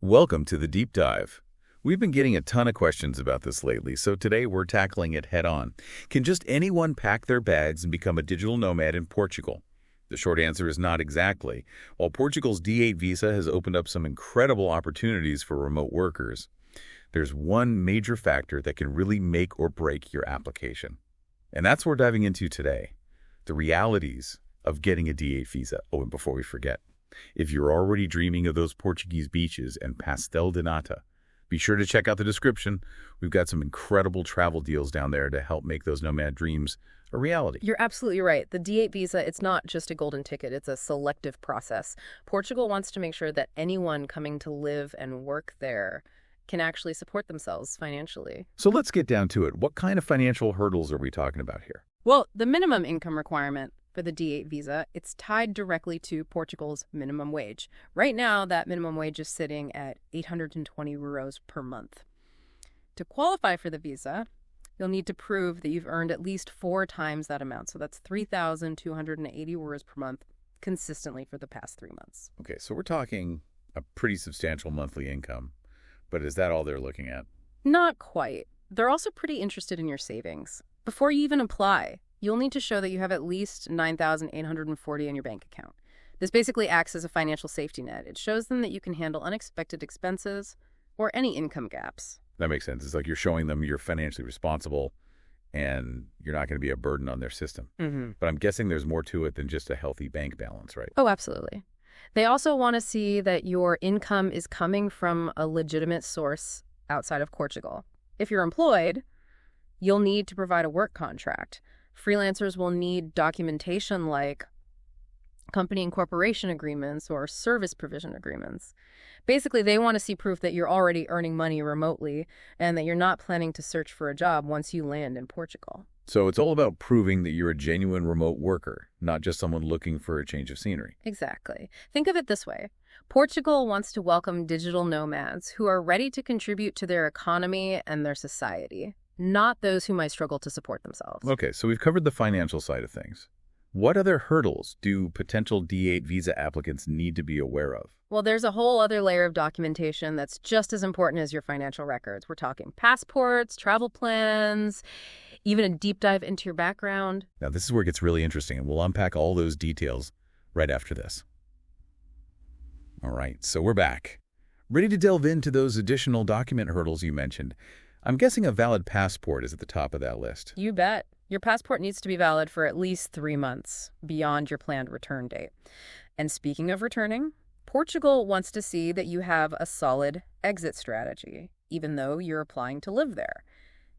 Welcome to the Deep Dive. We've been getting a ton of questions about this lately, so today we're tackling it head on. Can just anyone pack their bags and become a digital nomad in Portugal? The short answer is not exactly. While Portugal's D8 visa has opened up some incredible opportunities for remote workers, there's one major factor that can really make or break your application. And that's what we're diving into today, the realities of getting a D8 visa. Oh, and before we forget, if you're already dreaming of those Portuguese beaches and pastel de nata, be sure to check out the description. We've got some incredible travel deals down there to help make those nomad dreams a reality. You're absolutely right. The D8 visa, it's not just a golden ticket. It's a selective process. Portugal wants to make sure that anyone coming to live and work there can actually support themselves financially. So let's get down to it. What kind of financial hurdles are we talking about here? Well, the minimum income requirement for the D8 visa, it's tied directly to Portugal's minimum wage. Right now, that minimum wage is sitting at 820 euros per month. To qualify for the visa, you'll need to prove that you've earned at least 4 times that amount. So that's 3,280 euros per month consistently for the past 3 months. Okay, so we're talking a pretty substantial monthly income, but is that all they're looking at? Not quite. They're also pretty interested in your savings. Before you even apply, you'll need to show that you have at least 9,840 in your bank account. This basically acts as a financial safety net. It shows them that you can handle unexpected expenses or any income gaps. That makes sense. It's like you're showing them you're financially responsible and you're not going to be a burden on their system. But I'm guessing there's more to it than just a healthy bank balance, right? Oh, absolutely. They also want to see that your income is coming from a legitimate source outside of Portugal. If you're employed, you'll need to provide a work contract. Freelancers will need documentation like company incorporation agreements or service provision agreements. Basically, they want to see proof that you're already earning money remotely and that you're not planning to search for a job once you land in Portugal. So it's all about proving that you're a genuine remote worker, not just someone looking for a change of scenery. Exactly. Think of it this way. Portugal wants to welcome digital nomads who are ready to contribute to their economy and their society, not those who might struggle to support themselves. Okay, so we've covered the financial side of things. What other hurdles do potential D8 visa applicants need to be aware of? Well, there's a whole other layer of documentation that's just as important as your financial records. We're talking passports, travel plans, even a deep dive into your background. Now, this is where it gets really interesting, and we'll unpack all those details right after this. All right, so we're back. Ready to delve into those additional document hurdles you mentioned. I'm guessing a valid passport is at the top of that list. You bet. Your passport needs to be valid for at least 3 months beyond your planned return date. And speaking of returning, Portugal wants to see that you have a solid exit strategy, even though you're applying to live there.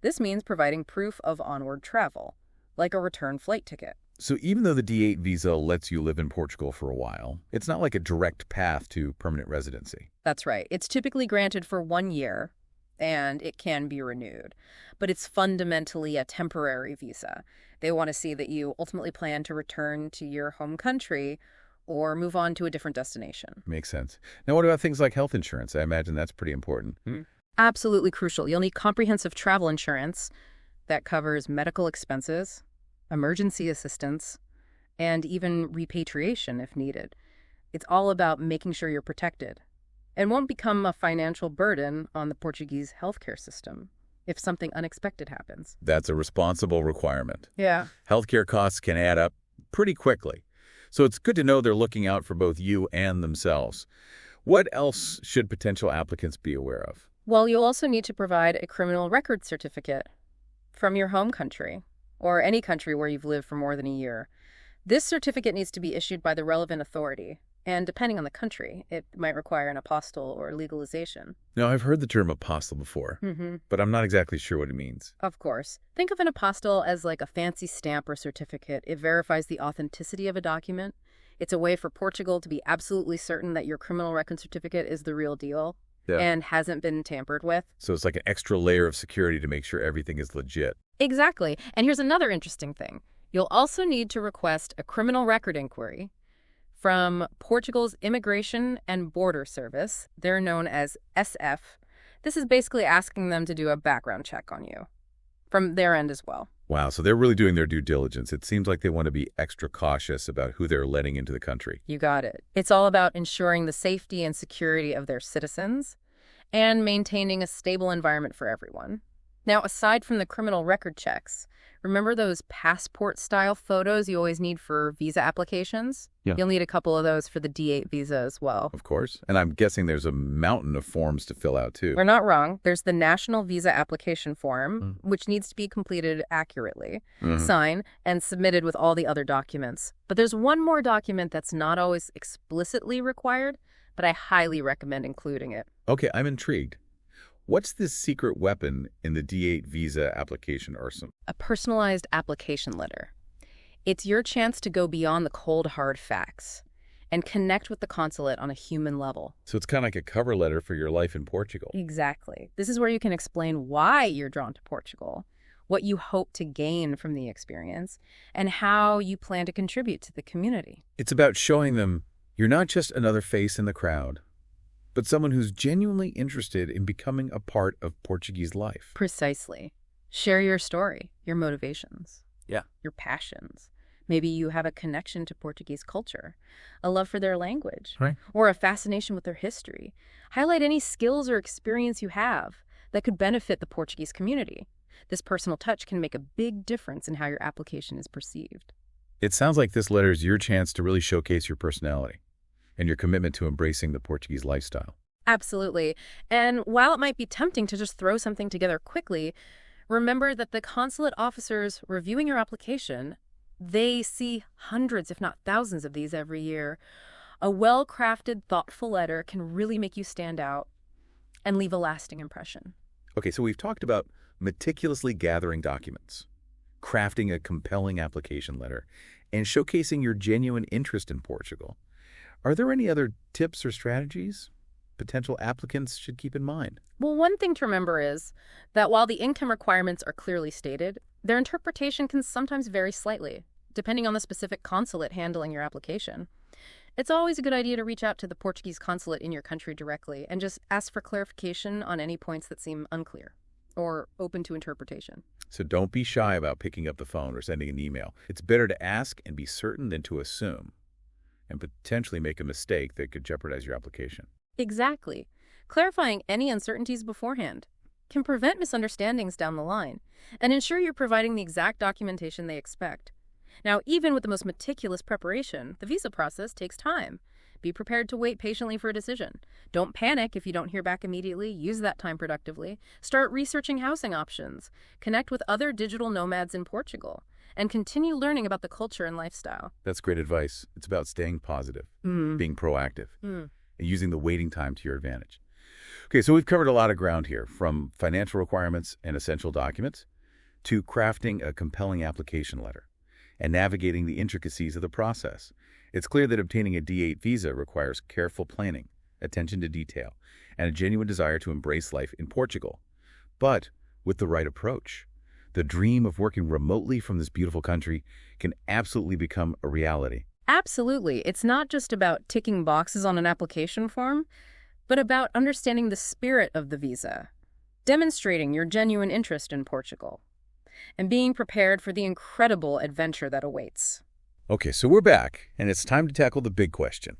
This means providing proof of onward travel, like a return flight ticket. So even though the D8 visa lets you live in Portugal for a while, it's not like a direct path to permanent residency. That's right. It's typically granted for 1 year, and it can be renewed. But it's fundamentally a temporary visa. They want to see that you ultimately plan to return to your home country or move on to a different destination. Makes sense. Now, what about things like health insurance? I imagine that's pretty important. Absolutely crucial. You'll need comprehensive travel insurance that covers medical expenses, emergency assistance, and even repatriation if needed. It's all about making sure you're protected and won't become a financial burden on the Portuguese healthcare system if something unexpected happens. That's a responsible requirement. Yeah. Healthcare costs can add up pretty quickly. So it's good to know they're looking out for both you and themselves. What else should potential applicants be aware of? Well, you'll also need to provide a criminal record certificate from your home country or any country where you've lived for more than a year. This certificate needs to be issued by the relevant authority. And depending on the country, it might require an apostille or legalization. Now, I've heard the term apostille before, but I'm not exactly sure what it means. Of course. Think of an apostille as like a fancy stamp or certificate. It verifies the authenticity of a document. It's a way for Portugal to be absolutely certain that your criminal record certificate is the real deal and hasn't been tampered with. So it's like an extra layer of security to make sure everything is legit. Exactly. And here's another interesting thing. You'll also need to request a criminal record inquiry from Portugal's Immigration and Border Service. They're known as SF. This is basically asking them to do a background check on you from their end as well. Wow, so they're really doing their due diligence. It seems like they want to be extra cautious about who they're letting into the country. You got it. It's all about ensuring the safety and security of their citizens and maintaining a stable environment for everyone. Now, aside from the criminal record checks, remember those passport-style photos you always need for visa applications? Yeah. You'll need a couple of those for the D8 visa as well. Of course. And I'm guessing there's a mountain of forms to fill out, too. We're not wrong. There's the National Visa Application Form, which needs to be completed accurately, signed, and submitted with all the other documents. But there's one more document that's not always explicitly required, but I highly recommend including it. Okay, I'm intrigued. What's this secret weapon in the D8 visa application arsenal? A personalized application letter. It's your chance to go beyond the cold, hard facts and connect with the consulate on a human level. So it's kind of like a cover letter for your life in Portugal. Exactly. This is where you can explain why you're drawn to Portugal, what you hope to gain from the experience, and how you plan to contribute to the community. It's about showing them you're not just another face in the crowd, but someone who's genuinely interested in becoming a part of Portuguese life. Precisely. Share your story, your motivations, your passions. Maybe you have a connection to Portuguese culture, a love for their language, Right. or a fascination with their history. Highlight any skills or experience you have that could benefit the Portuguese community. This personal touch can make a big difference in how your application is perceived. It sounds like this letter is your chance to really showcase your personality and your commitment to embracing the Portuguese lifestyle. Absolutely. And while it might be tempting to just throw something together quickly, remember that the consulate officers reviewing your application, they see hundreds, if not thousands of these every year. A well-crafted, thoughtful letter can really make you stand out and leave a lasting impression. Okay, so we've talked about meticulously gathering documents, crafting a compelling application letter, and showcasing your genuine interest in Portugal. Are there any other tips or strategies potential applicants should keep in mind? Well, one thing to remember is that while the income requirements are clearly stated, their interpretation can sometimes vary slightly, depending on the specific consulate handling your application. It's always a good idea to reach out to the Portuguese consulate in your country directly and just ask for clarification on any points that seem unclear or open to interpretation. So don't be shy about picking up the phone or sending an email. It's better to ask and be certain than to assume and potentially make a mistake that could jeopardize your application. Exactly. Clarifying any uncertainties beforehand can prevent misunderstandings down the line and ensure you're providing the exact documentation they expect. Now, even with the most meticulous preparation, the visa process takes time. Be prepared to wait patiently for a decision. Don't panic if you don't hear back immediately. Use that time productively. Start researching housing options. Connect with other digital nomads in Portugal. And continue learning about the culture and lifestyle. That's great advice. It's about staying positive, being proactive, and using the waiting time to your advantage. Okay, so we've covered a lot of ground here, from financial requirements and essential documents to crafting a compelling application letter and navigating the intricacies of the process. It's clear that obtaining a D8 visa requires careful planning, attention to detail, and a genuine desire to embrace life in Portugal. But with the right approach, the dream of working remotely from this beautiful country can absolutely become a reality. Absolutely. It's not just about ticking boxes on an application form, but about understanding the spirit of the visa, demonstrating your genuine interest in Portugal, and being prepared for the incredible adventure that awaits. Okay, so we're back, and it's time to tackle the big question.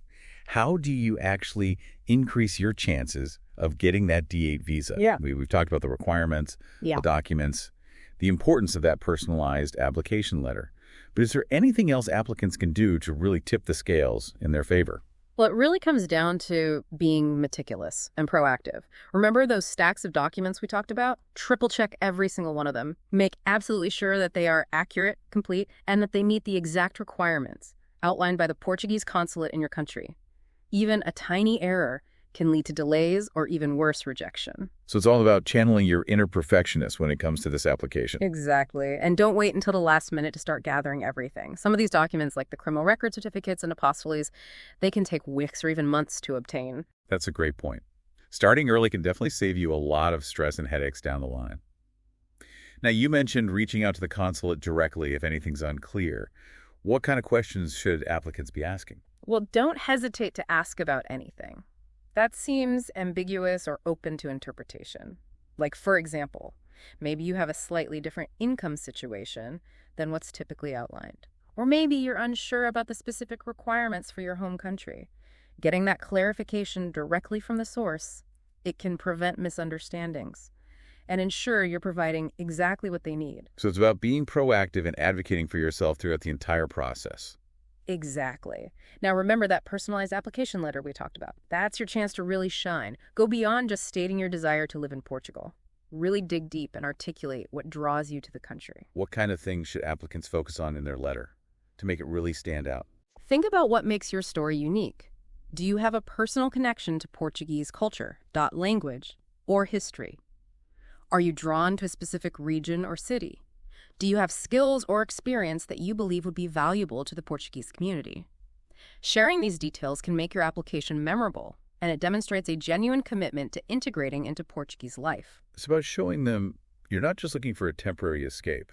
How do you actually increase your chances of getting that D8 visa? Yeah. We've talked about the requirements, Yeah. the documents, the importance of that personalized application letter. But is there anything else applicants can do to really tip the scales in their favor? Well, it really comes down to being meticulous and proactive. Remember those stacks of documents we talked about? Triple check every single one of them. Make absolutely sure that they are accurate, complete, and that they meet the exact requirements outlined by the Portuguese consulate in your country. Even a tiny error can lead to delays or even worse, rejection. So it's all about channeling your inner perfectionist when it comes to this application. Exactly. And don't wait until the last minute to start gathering everything. Some of these documents, like the criminal record certificates and apostilles, they can take weeks or even months to obtain. That's a great point. Starting early can definitely save you a lot of stress and headaches down the line. Now, you mentioned reaching out to the consulate directly if anything's unclear. What kind of questions should applicants be asking? Well, don't hesitate to ask about anything that seems ambiguous or open to interpretation. Like, for example, Maybe you have a slightly different income situation than what's typically outlined. Or maybe you're unsure about the specific requirements for your home country. Getting that clarification directly from the source, it can prevent misunderstandings and ensure you're providing exactly what they need. So it's about being proactive and advocating for yourself throughout the entire process. Exactly. Now remember that personalized application letter we talked about. That's your chance to really shine. Go beyond just stating your desire to live in Portugal. Really dig deep and articulate what draws you to the country. What kind of things should applicants focus on in their letter to make it really stand out? Think about what makes your story unique. Do you have a personal connection to Portuguese culture, language, or history? Are you drawn to a specific region or city? Do you have skills or experience that you believe would be valuable to the Portuguese community? Sharing these details can make your application memorable, and it demonstrates a genuine commitment to integrating into Portuguese life. It's about showing them you're not just looking for a temporary escape,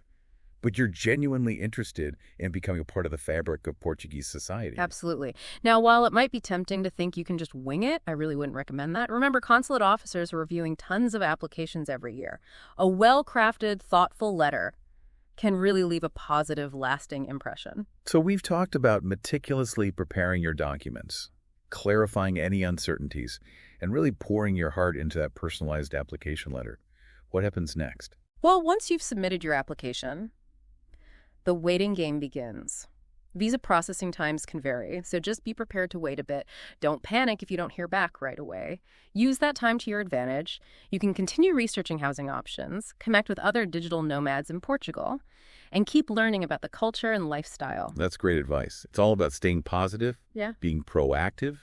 but you're genuinely interested in becoming a part of the fabric of Portuguese society. Absolutely. Now, while it might be tempting to think you can just wing it, I really wouldn't recommend that. Remember, consulate officers are reviewing tons of applications every year. A well-crafted, thoughtful letter can really leave a positive, lasting impression. So we've talked about meticulously preparing your documents, clarifying any uncertainties, and really pouring your heart into that personalized application letter. What happens next? Well, once you've submitted your application, the waiting game begins. Visa processing times can vary, so just be prepared to wait a bit. Don't panic if you don't hear back right away. Use that time to your advantage. You can continue researching housing options, connect with other digital nomads in Portugal, and keep learning about the culture and lifestyle. That's great advice. It's all about staying positive, being proactive,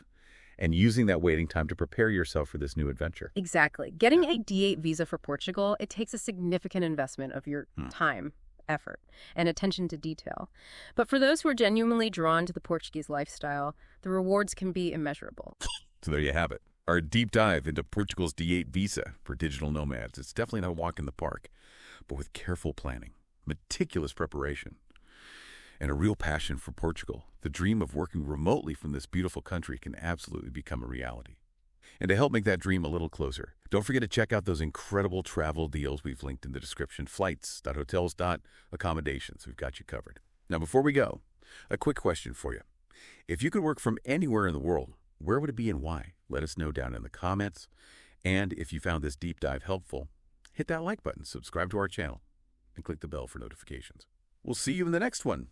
and using that waiting time to prepare yourself for this new adventure. Exactly. Getting a D8 visa for Portugal, it takes a significant investment of your time, effort, and attention to detail. But for those who are genuinely drawn to the Portuguese lifestyle, the rewards can be immeasurable. So there you have it. Our deep dive into Portugal's D8 visa for digital nomads. It's definitely not a walk in the park, but with careful planning, meticulous preparation, and a real passion for Portugal, the dream of working remotely from this beautiful country can absolutely become a reality. And to help make that dream a little closer, don't forget to check out those incredible travel deals we've linked in the description. Flights, hotels, accommodations. We've got you covered. Now, before we go, a quick question for you. If you could work from anywhere in the world, where would it be and why? Let us know down in the comments. And if you found this deep dive helpful, hit that like button, subscribe to our channel, and click the bell for notifications. We'll see you in the next one.